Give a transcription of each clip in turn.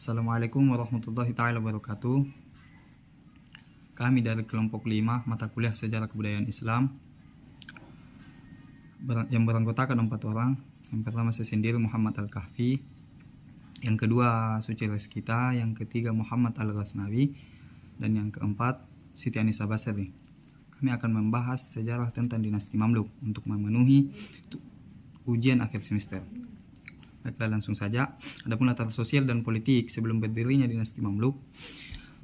Assalamualaikum warahmatullahi taala wabarakatuh. Kami dari kelompok 5 mata kuliah Sejarah Kebudayaan Islam yang beranggotakan 4 orang. Yang pertama saya sendiri, Muhammad Al-Kahfi. Yang kedua Suci Reskita. Yang ketiga Muhammad Al-Ghaznawi. Dan yang keempat Siti Anisa Basri. Kami akan membahas sejarah tentang dinasti Mamluk untuk memenuhi ujian akhir semester. Baiklah, langsung saja. Adapun latar sosial dan politik sebelum berdirinya dinasti Mamluk.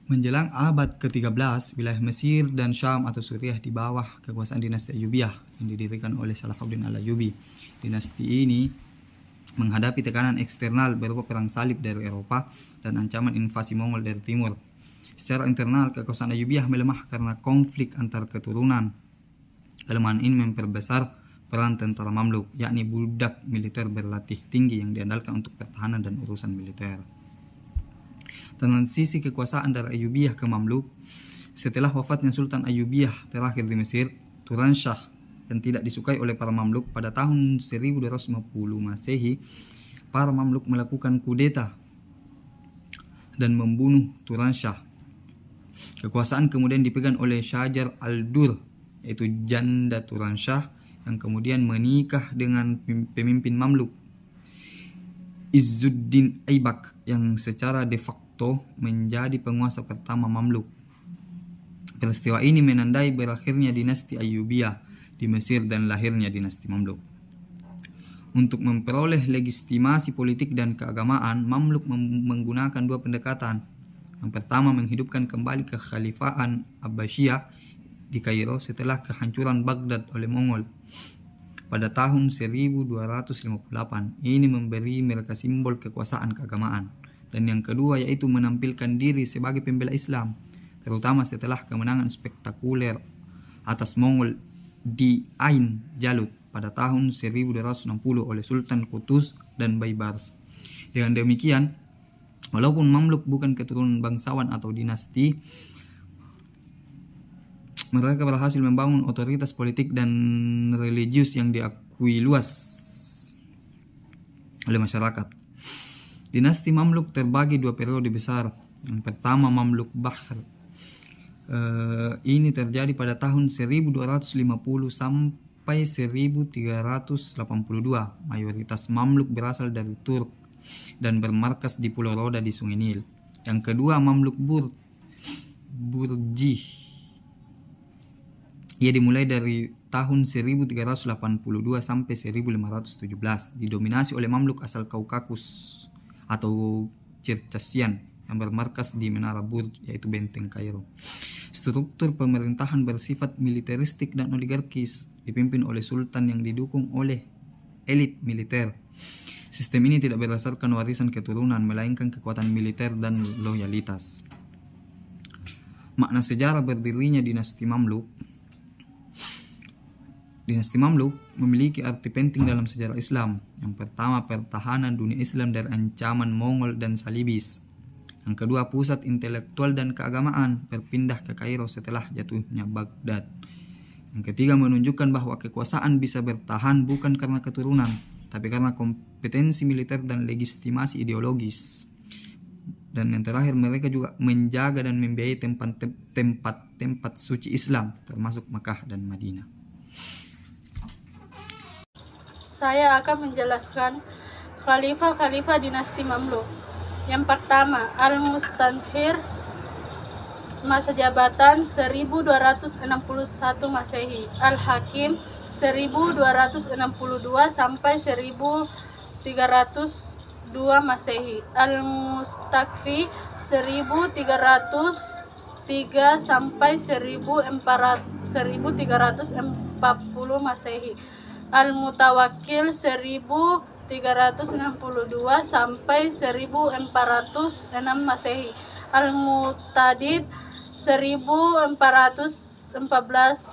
Menjelang abad ke-13, wilayah Mesir dan Syam atau Suriah di bawah kekuasaan dinasti Ayyubiyah yang didirikan oleh Salahuddin Al-Ayyubi. Dinasti ini menghadapi tekanan eksternal berupa perang salib dari Eropa dan ancaman invasi Mongol dari timur. Secara internal, kekuasaan Ayyubiyah melemah karena konflik antar keturunan. Kelemahan ini memperbesar peran tentara Mamluk, yakni budak militer berlatih tinggi yang diandalkan untuk pertahanan dan urusan militer. Transisi kekuasaan dari Ayyubiyah ke Mamluk. Setelah wafatnya Sultan Ayyubiyah terakhir di Mesir, Turanshah, yang tidak disukai oleh para Mamluk, pada tahun 1250 Masehi, para Mamluk melakukan kudeta dan membunuh Turanshah. Kekuasaan kemudian dipegang oleh Shajar al-Dur, yaitu janda Turanshah, yang kemudian menikah dengan pemimpin Mamluk Izzuddin Aibak, yang secara de facto menjadi penguasa pertama Mamluk. Peristiwa ini menandai berakhirnya dinasti Ayyubiyah di Mesir dan lahirnya dinasti Mamluk. Untuk memperoleh legitimasi politik dan keagamaan, Mamluk menggunakan dua pendekatan. Yang pertama, menghidupkan kembali kekhalifahan Abbasiyah di Kairo setelah kehancuran Baghdad oleh Mongol pada tahun 1258. Ini memberi mereka simbol kekuasaan keagamaan. Dan yang kedua yaitu menampilkan diri sebagai pembela Islam, terutama setelah kemenangan spektakuler atas Mongol di Ain Jalut pada tahun 1260 oleh Sultan Qutuz dan Baybars. Dengan demikian, walaupun Mamluk bukan keturunan bangsawan atau dinasti, mereka berhasil membangun otoritas politik dan religius yang diakui luas oleh masyarakat. Dinasti Mamluk terbagi dua periode besar. Yang pertama, Mamluk Bahr. Ini terjadi pada tahun 1250 sampai 1382. Mayoritas Mamluk berasal dari Turk dan bermarkas di Pulau Roda di Sungai Nil. Yang kedua, Mamluk Burjih. Ia dimulai dari tahun 1382 sampai 1517, didominasi oleh Mamluk asal Kaukasus atau Circassian yang bermarkas di Menara Burj, yaitu benteng Kairo. Struktur pemerintahan bersifat militeristik dan oligarkis, dipimpin oleh sultan yang didukung oleh elit militer. Sistem ini tidak berdasarkan warisan keturunan, melainkan kekuatan militer dan loyalitas. Makna sejarah berdirinya dinasti Mamluk. Dinasti Mamluk memiliki arti penting dalam sejarah Islam. Yang pertama, pertahanan dunia Islam dari ancaman Mongol dan Salibis. Yang kedua, pusat intelektual dan keagamaan, berpindah ke Kairo setelah jatuhnya Baghdad. Yang ketiga, menunjukkan bahwa kekuasaan bisa bertahan bukan karena keturunan, tapi karena kompetensi militer dan legitimasi ideologis. Dan yang terakhir, mereka juga menjaga dan membiayai tempat-tempat suci Islam, termasuk Makkah dan Madinah. Saya akan menjelaskan khalifah-khalifah dinasti Mamluk. Yang pertama, Al-Mustanfir, masa jabatan 1261 Masehi. Al-Hakim 1262 sampai 1302 Masehi. Al-Mustakfi 1303 sampai 1340 Masehi. Al-Mutawakkil 1362 sampai 1406 Masehi. Al-Mu'tadid 1414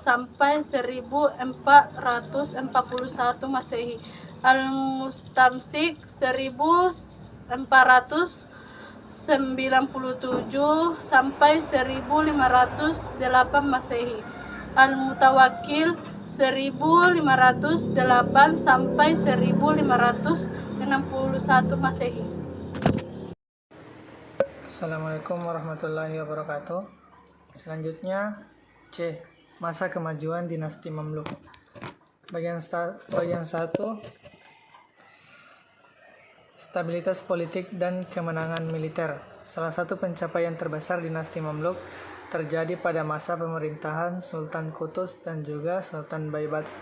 sampai 1441 Masehi. Al-Mustamsik 1497 sampai 1508 Masehi. Al-Mutawakkil 1508 sampai 1561 Masehi. Assalamualaikum warahmatullahi wabarakatuh. Selanjutnya C. Masa kemajuan dinasti Mamluk. Bagian 1. Stabilitas politik dan kemenangan militer. Salah satu pencapaian terbesar dinasti Mamluk terjadi pada masa pemerintahan Sultan Qutuz dan juga Sultan Baybars,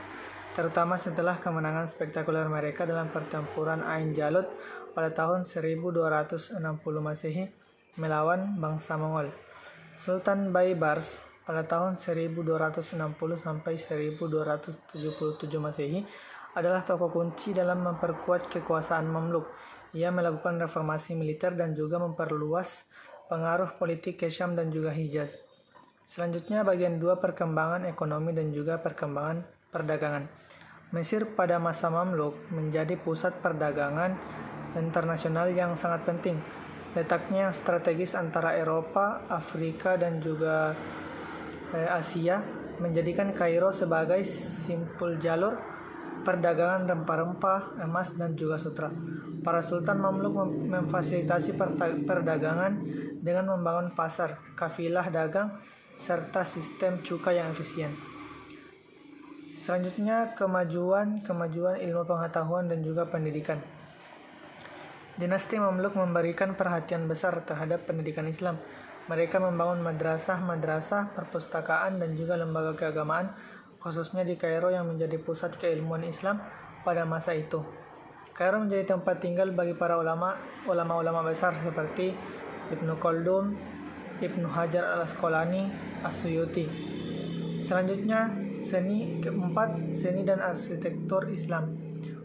terutama setelah kemenangan spektakuler mereka dalam pertempuran Ain Jalut pada tahun 1260 Masehi melawan bangsa Mongol. Sultan Baybars pada tahun 1260 sampai 1277 Masehi adalah tokoh kunci dalam memperkuat kekuasaan Mamluk. Ia melakukan reformasi militer dan juga memperluas pengaruh politik ke Syam dan juga Hijaz. Selanjutnya bagian 2, perkembangan ekonomi dan juga perkembangan perdagangan. Mesir pada masa Mamluk menjadi pusat perdagangan internasional yang sangat penting. Letaknya yang strategis antara Eropa, Afrika, dan juga Asia menjadikan Kairo sebagai simpul jalur perdagangan rempah-rempah, emas, dan juga sutra. Para sultan Mamluk memfasilitasi perdagangan dengan membangun pasar, kafilah dagang, serta sistem cukai yang efisien. Selanjutnya kemajuan ilmu pengetahuan dan juga pendidikan. Dinasti Mamluk memberikan perhatian besar terhadap pendidikan Islam. Mereka membangun madrasah, perpustakaan, dan juga lembaga keagamaan, khususnya di Kairo yang menjadi pusat keilmuan Islam pada masa itu. Kairo menjadi tempat tinggal bagi para ulama besar seperti Ibnu Khaldun, Ibnu Hajar al-Asqalani, As-Suyuti. Selanjutnya, seni dan arsitektur Islam.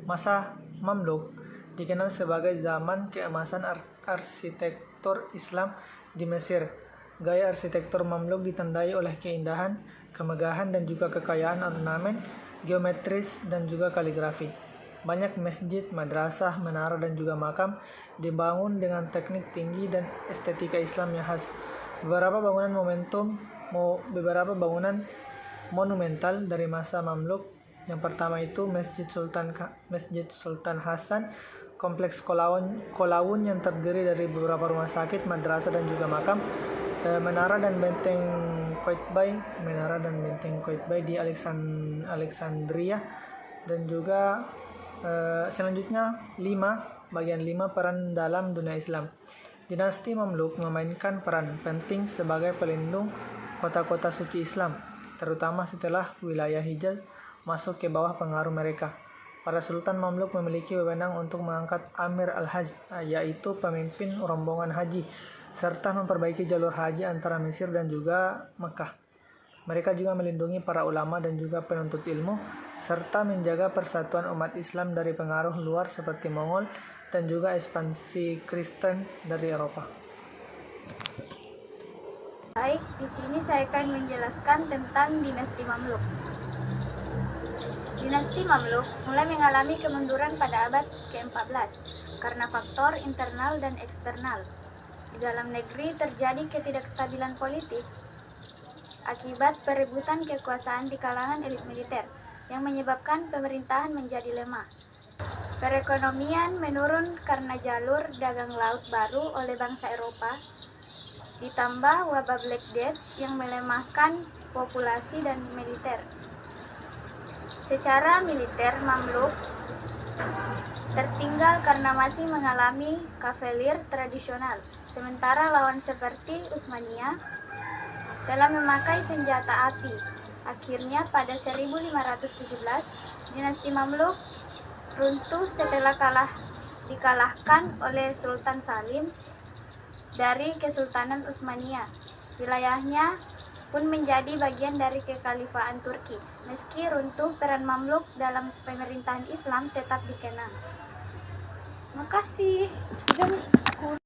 Masa Mamluk dikenal sebagai zaman keemasan arsitektur Islam di Mesir. Gaya arsitektur Mamluk ditandai oleh keindahan, kemegahan, dan juga kekayaan ornamen, geometris, dan juga kaligrafi. Banyak masjid, madrasah, menara, dan juga makam dibangun dengan teknik tinggi dan estetika Islam yang khas. Beberapa bangunan monumental dari masa Mamluk. Yang pertama itu Masjid Sultan Hasan, kompleks Kolawun yang terdiri dari beberapa rumah sakit, madrasah, dan juga makam. Menara dan benteng Qaitbay di Alexandria, dan juga selanjutnya bagian 5 peran dalam dunia Islam. Dinasti Mamluk memainkan peran penting sebagai pelindung kota-kota suci Islam, terutama setelah wilayah Hijaz masuk ke bawah pengaruh mereka. Para sultan Mamluk memiliki wewenang untuk mengangkat Amir al-Hajj, yaitu pemimpin rombongan haji, serta memperbaiki jalur haji antara Mesir dan juga Mekah. Mereka juga melindungi para ulama dan juga penuntut ilmu, serta menjaga persatuan umat Islam dari pengaruh luar seperti Mongol dan juga ekspansi Kristen dari Eropa. Baik, di sini saya akan menjelaskan tentang dinasti Mamluk. Dinasti Mamluk mulai mengalami kemunduran pada abad ke-14 karena faktor internal dan eksternal. Di dalam negeri terjadi ketidakstabilan politik akibat perebutan kekuasaan di kalangan elit militer yang menyebabkan pemerintahan menjadi lemah. Perekonomian menurun karena jalur dagang laut baru oleh bangsa Eropa, ditambah wabah Black Death yang melemahkan populasi dan militer. Secara militer, Mamluk tertinggal karena masih mengalami kavalir tradisional, sementara lawan seperti Utsmaniyah telah memakai senjata api. Akhirnya pada 1517, dinasti Mamluk runtuh setelah dikalahkan oleh Sultan Salim dari Kesultanan Utsmaniyah. Wilayahnya pun menjadi bagian dari kekhalifahan Turki. Meski runtuh, peran Mamluk dalam pemerintahan Islam tetap dikenang. Terima kasih.